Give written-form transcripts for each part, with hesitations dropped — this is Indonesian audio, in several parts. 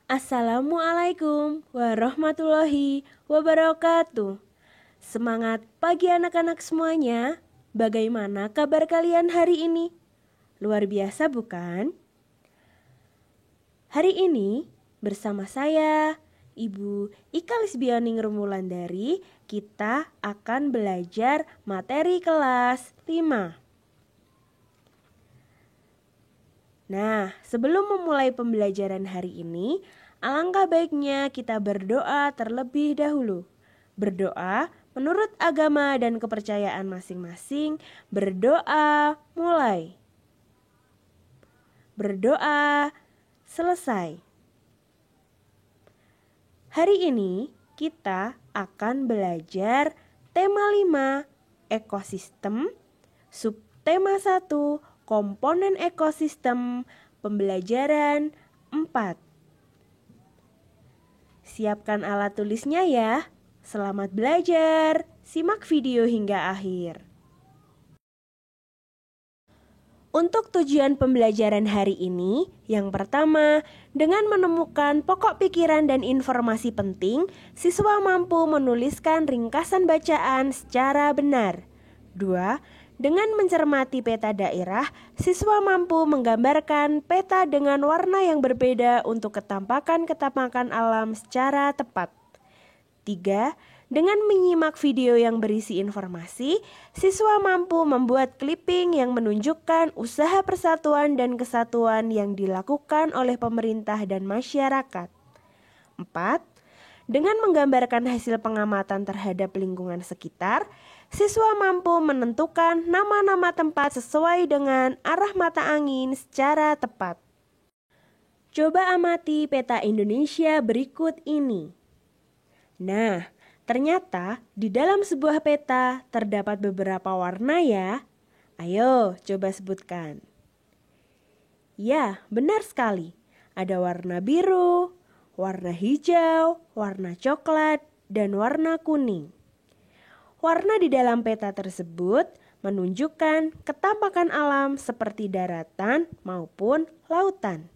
Assalamualaikum warahmatullahi wabarakatuh. Semangat pagi anak-anak semuanya. Bagaimana kabar kalian hari ini? Luar biasa bukan? Hari ini bersama saya, Ibu Ika Lisbianing Rumulandari, kita akan belajar materi kelas 5. Nah, sebelum memulai pembelajaran hari ini, alangkah baiknya kita berdoa terlebih dahulu. Berdoa menurut agama dan kepercayaan masing-masing. Berdoa mulai. Berdoa selesai. Hari ini kita akan belajar tema 5, ekosistem, subtema 1, komponen ekosistem, pembelajaran 4. Siapkan alat tulisnya ya. Selamat belajar. Simak video hingga akhir. Untuk tujuan pembelajaran hari ini, yang pertama, dengan menemukan pokok pikiran dan informasi penting, siswa mampu menuliskan ringkasan bacaan secara benar. 2. Dengan mencermati peta daerah, siswa mampu menggambarkan peta dengan warna yang berbeda untuk ketampakan-ketampakan alam secara tepat. 3. Dengan menyimak video yang berisi informasi, siswa mampu membuat clipping yang menunjukkan usaha persatuan dan kesatuan yang dilakukan oleh pemerintah dan masyarakat. 4. Dengan menggambarkan hasil pengamatan terhadap lingkungan sekitar, siswa mampu menentukan nama-nama tempat sesuai dengan arah mata angin secara tepat. Coba amati peta Indonesia berikut ini. Nah, ternyata di dalam sebuah peta terdapat beberapa warna ya. Ayo, coba sebutkan. Ya, benar sekali. Ada warna biru, warna hijau, warna coklat, dan warna kuning. Warna di dalam peta tersebut menunjukkan ketampakan alam seperti daratan maupun lautan.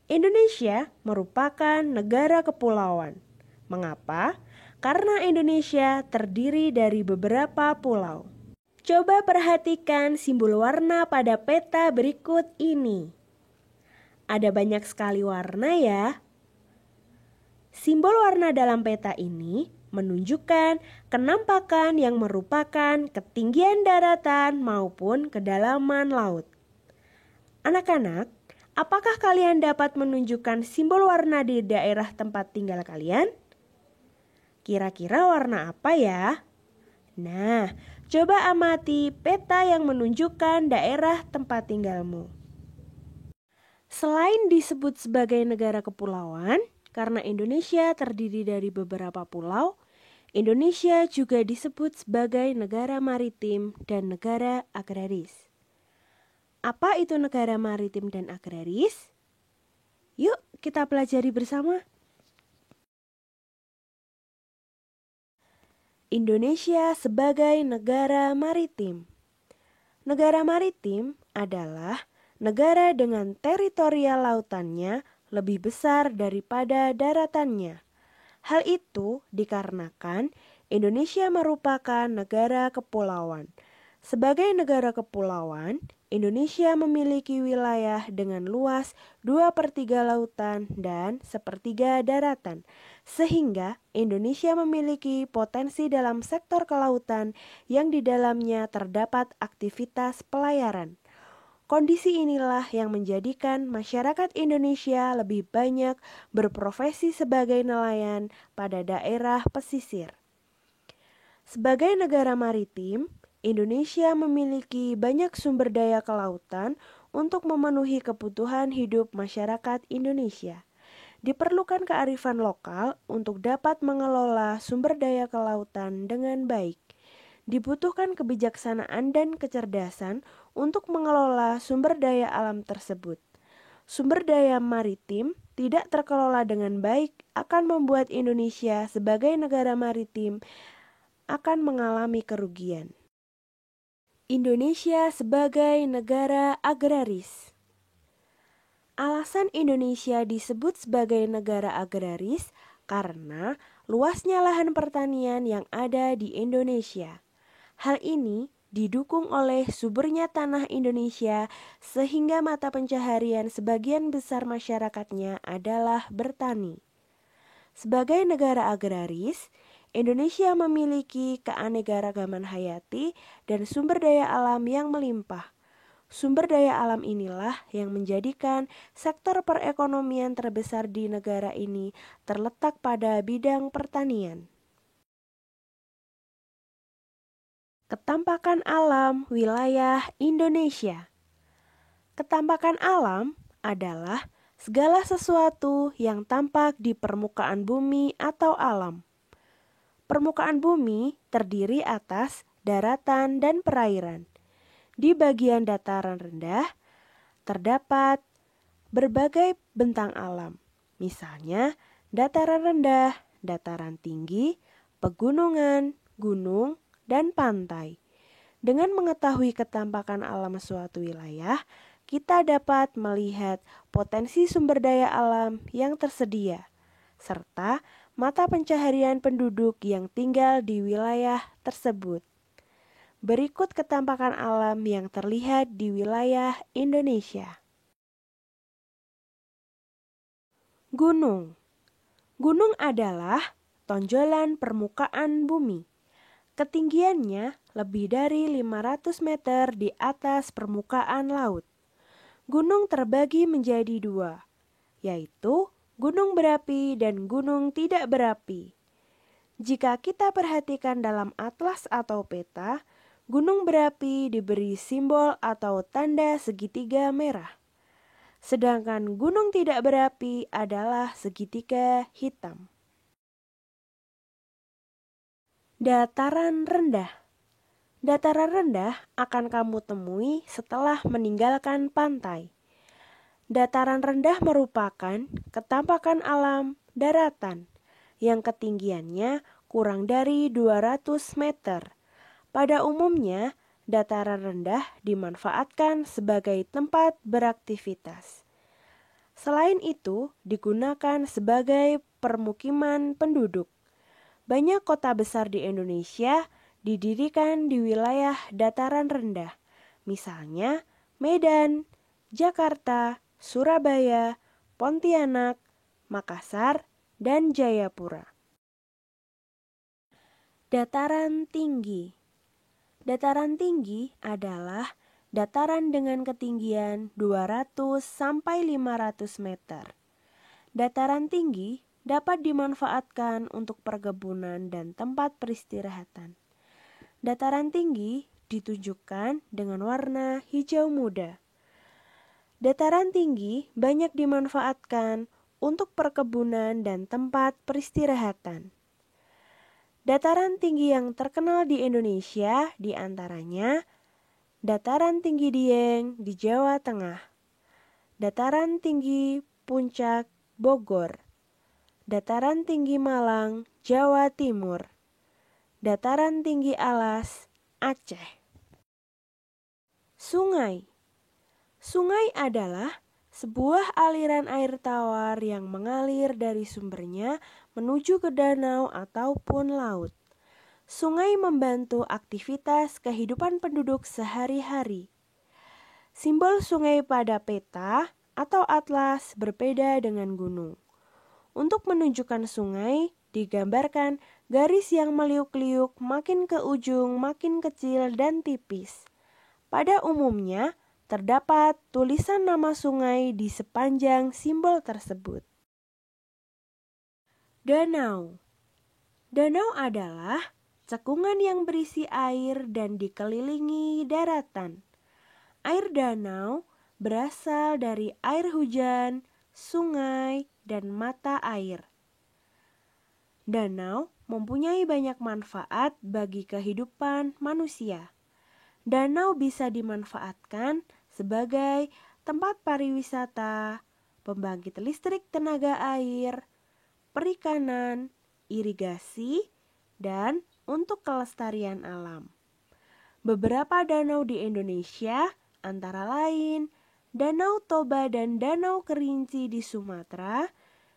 Indonesia merupakan negara kepulauan. Mengapa? Karena Indonesia terdiri dari beberapa pulau. Coba perhatikan simbol warna pada peta berikut ini. Ada banyak sekali warna ya. Simbol warna dalam peta ini menunjukkan kenampakan yang merupakan ketinggian daratan maupun kedalaman laut. Anak-anak, apakah kalian dapat menunjukkan simbol warna di daerah tempat tinggal kalian? Kira-kira warna apa ya? Nah, coba amati peta yang menunjukkan daerah tempat tinggalmu. Selain disebut sebagai negara kepulauan, karena Indonesia terdiri dari beberapa pulau, Indonesia juga disebut sebagai negara maritim dan negara agraris. Apa itu negara maritim dan agraris? Yuk kita pelajari bersama. Indonesia sebagai negara maritim. Negara maritim adalah negara dengan teritorial lautannya lebih besar daripada daratannya. Hal itu dikarenakan Indonesia merupakan negara kepulauan. Sebagai negara kepulauan, Indonesia memiliki wilayah dengan luas 2/3 lautan dan 1/3 daratan, sehingga Indonesia memiliki potensi dalam sektor kelautan yang di dalamnya terdapat aktivitas pelayaran. Kondisi inilah yang menjadikan masyarakat Indonesia lebih banyak berprofesi sebagai nelayan pada daerah pesisir. Sebagai negara maritim, Indonesia memiliki banyak sumber daya kelautan untuk memenuhi kebutuhan hidup masyarakat Indonesia. Diperlukan kearifan lokal untuk dapat mengelola sumber daya kelautan dengan baik. Dibutuhkan kebijaksanaan dan kecerdasan untuk mengelola sumber daya alam tersebut. Sumber daya maritim tidak terkelola dengan baik akan membuat Indonesia sebagai negara maritim akan mengalami kerugian. Indonesia sebagai negara agraris. Alasan Indonesia disebut sebagai negara agraris karena luasnya lahan pertanian yang ada di Indonesia. Hal ini didukung oleh suburnya tanah Indonesia sehingga mata pencaharian sebagian besar masyarakatnya adalah bertani. Sebagai negara agraris, Indonesia memiliki keanekaragaman hayati dan sumber daya alam yang melimpah. Sumber daya alam inilah yang menjadikan sektor perekonomian terbesar di negara ini terletak pada bidang pertanian. Ketampakan alam wilayah Indonesia. Ketampakan alam adalah segala sesuatu yang tampak di permukaan bumi atau alam. Permukaan bumi terdiri atas daratan dan perairan. Di bagian dataran rendah terdapat berbagai bentang alam, misalnya dataran rendah, dataran tinggi, pegunungan, gunung, dan pantai. Dengan mengetahui ketampakan alam suatu wilayah, kita dapat melihat potensi sumber daya alam yang tersedia, serta mata pencaharian penduduk yang tinggal di wilayah tersebut. Berikut ketampakan alam yang terlihat di wilayah Indonesia. Gunung. Gunung adalah tonjolan permukaan bumi. Ketinggiannya lebih dari 500 meter di atas permukaan laut. Gunung terbagi menjadi dua, yaitu gunung berapi dan gunung tidak berapi. Jika kita perhatikan dalam atlas atau peta, gunung berapi diberi simbol atau tanda segitiga merah. Sedangkan gunung tidak berapi adalah segitiga hitam. Dataran rendah. Dataran rendah akan kamu temui setelah meninggalkan pantai. Dataran rendah merupakan ketampakan alam daratan yang ketinggiannya kurang dari 200 meter. Pada umumnya, dataran rendah dimanfaatkan sebagai tempat beraktivitas. Selain itu, digunakan sebagai permukiman penduduk. Banyak kota besar di Indonesia didirikan di wilayah dataran rendah, misalnya Medan, Jakarta, Surabaya, Pontianak, Makassar, dan Jayapura. Dataran tinggi. Dataran tinggi adalah dataran dengan ketinggian 200 sampai 500 meter. Dataran tinggi dapat dimanfaatkan untuk perkebunan dan tempat peristirahatan. Dataran tinggi ditunjukkan dengan warna hijau muda. Dataran tinggi banyak dimanfaatkan untuk perkebunan dan tempat peristirahatan. Dataran tinggi yang terkenal di Indonesia diantaranya Dataran Tinggi Dieng di Jawa Tengah, Dataran Tinggi Puncak Bogor, Dataran Tinggi Malang, Jawa Timur, Dataran Tinggi Alas, Aceh. Sungai. Sungai adalah sebuah aliran air tawar yang mengalir dari sumbernya menuju ke danau ataupun laut. Sungai membantu aktivitas kehidupan penduduk sehari-hari. Simbol sungai pada peta atau atlas berbeda dengan gunung. Untuk menunjukkan sungai, digambarkan garis yang meliuk-liuk makin ke ujung makin kecil dan tipis. Pada umumnya, terdapat tulisan nama sungai di sepanjang simbol tersebut. Danau. Danau adalah cekungan yang berisi air dan dikelilingi daratan. Air danau berasal dari air hujan, sungai, dan mata air. Danau mempunyai banyak manfaat bagi kehidupan manusia. Danau bisa dimanfaatkan sebagai tempat pariwisata, pembangkit listrik tenaga air, perikanan, irigasi, dan untuk kelestarian alam. Beberapa danau di Indonesia antara lain Danau Toba dan Danau Kerinci di Sumatera,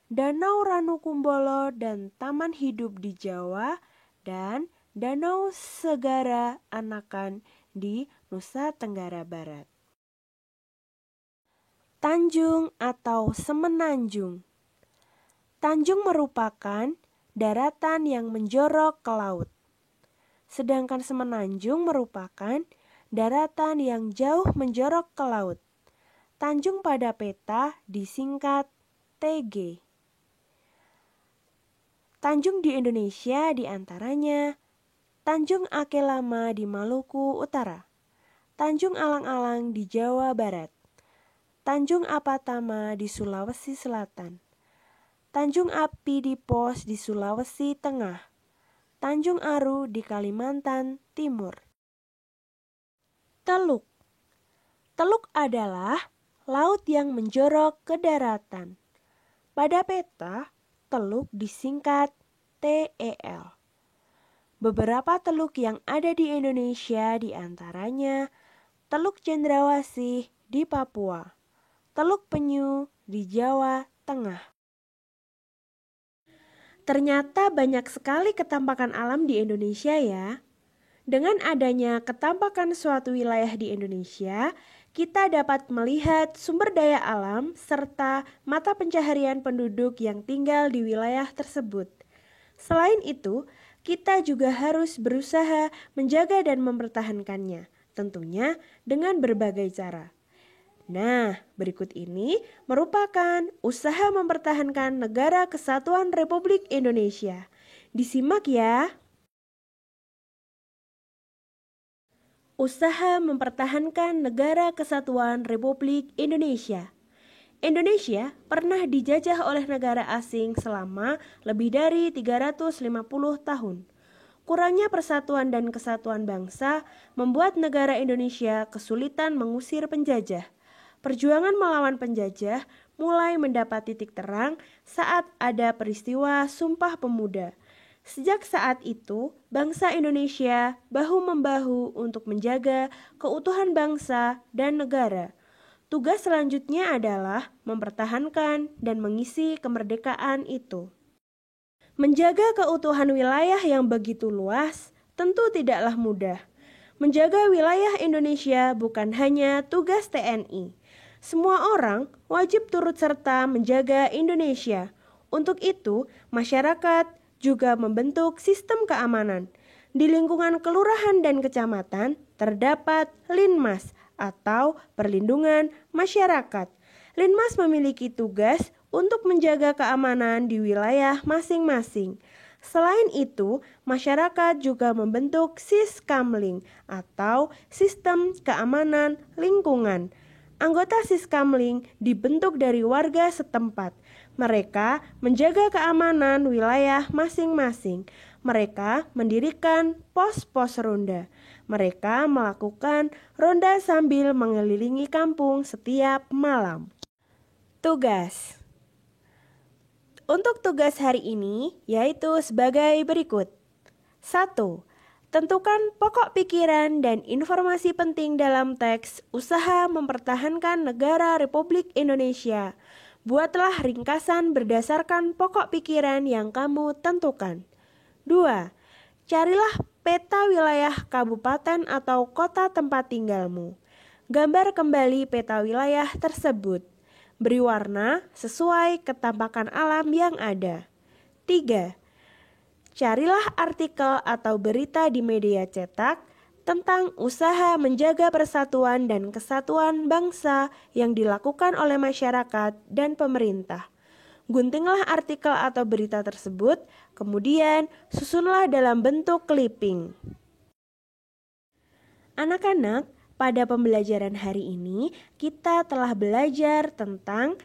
Danau Ranukumbolo dan Taman Hidup di Jawa, dan Danau Segara Anakan di Nusa Tenggara Barat. Tanjung atau Semenanjung. Tanjung merupakan daratan yang menjorok ke laut. Sedangkan Semenanjung merupakan daratan yang jauh menjorok ke laut. Tanjung pada peta disingkat TG. Tanjung di Indonesia diantaranya Tanjung Ake Lama di Maluku Utara, Tanjung Alang-Alang di Jawa Barat, Tanjung Apatama di Sulawesi Selatan, Tanjung Api di Pos di Sulawesi Tengah, Tanjung Aru di Kalimantan Timur. Teluk. Teluk adalah laut yang menjorok ke daratan. Pada peta, teluk disingkat TEL. Beberapa teluk yang ada di Indonesia diantaranya Teluk Cendrawasih di Papua, Teluk Penyu di Jawa Tengah. Ternyata banyak sekali ketampakan alam di Indonesia ya. Dengan adanya ketampakan suatu wilayah di Indonesia, kita dapat melihat sumber daya alam serta mata pencaharian penduduk yang tinggal di wilayah tersebut. Selain itu, kita juga harus berusaha menjaga dan mempertahankannya, tentunya dengan berbagai cara. Nah, berikut ini merupakan usaha mempertahankan Negara Kesatuan Republik Indonesia. Disimak ya. Usaha mempertahankan Negara Kesatuan Republik Indonesia. Indonesia pernah dijajah oleh negara asing selama lebih dari 350 tahun. Kurangnya persatuan dan kesatuan bangsa membuat negara Indonesia kesulitan mengusir penjajah. Perjuangan melawan penjajah mulai mendapat titik terang saat ada peristiwa Sumpah Pemuda. Sejak saat itu, bangsa Indonesia bahu-membahu untuk menjaga keutuhan bangsa dan negara. Tugas selanjutnya adalah mempertahankan dan mengisi kemerdekaan itu. Menjaga keutuhan wilayah yang begitu luas tentu tidaklah mudah. Menjaga wilayah Indonesia bukan hanya tugas TNI. Semua orang wajib turut serta menjaga Indonesia. Untuk itu, masyarakat juga membentuk sistem keamanan. Di lingkungan kelurahan dan kecamatan terdapat Linmas atau Perlindungan Masyarakat. Linmas memiliki tugas untuk menjaga keamanan di wilayah masing-masing. Selain itu, masyarakat juga membentuk Siskamling atau Sistem Keamanan Lingkungan. Anggota Siskamling dibentuk dari warga setempat. Mereka menjaga keamanan wilayah masing-masing. Mereka mendirikan pos-pos ronda. Mereka melakukan ronda sambil mengelilingi kampung setiap malam. Tugas. Untuk tugas hari ini yaitu sebagai berikut. 1. Tentukan pokok pikiran dan informasi penting dalam teks usaha mempertahankan Negara Republik Indonesia. Buatlah ringkasan berdasarkan pokok pikiran yang kamu tentukan. 2. Carilah peta wilayah kabupaten atau kota tempat tinggalmu. Gambar kembali peta wilayah tersebut. Beri warna sesuai ketampakan alam yang ada. 3. Carilah artikel atau berita di media cetak tentang usaha menjaga persatuan dan kesatuan bangsa yang dilakukan oleh masyarakat dan pemerintah. Guntinglah artikel atau berita tersebut, kemudian susunlah dalam bentuk clipping. Anak-anak, pada pembelajaran hari ini kita telah belajar tentang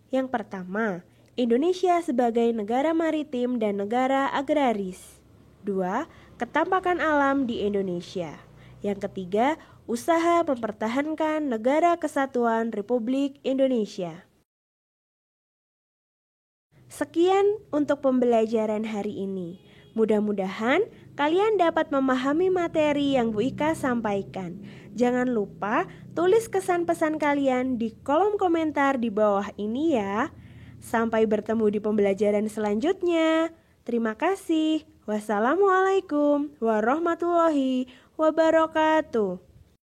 yang pertama, Indonesia sebagai negara maritim dan negara agraris. 2. Ketampakan alam di Indonesia. Yang ketiga, usaha mempertahankan Negara Kesatuan Republik Indonesia. Sekian untuk pembelajaran hari ini. Mudah-mudahan kalian dapat memahami materi yang Bu Ika sampaikan. Jangan lupa tulis kesan pesan kalian di kolom komentar di bawah ini ya. Sampai bertemu di pembelajaran selanjutnya. Terima kasih. Wassalamualaikum warahmatullahi wabarakatuh.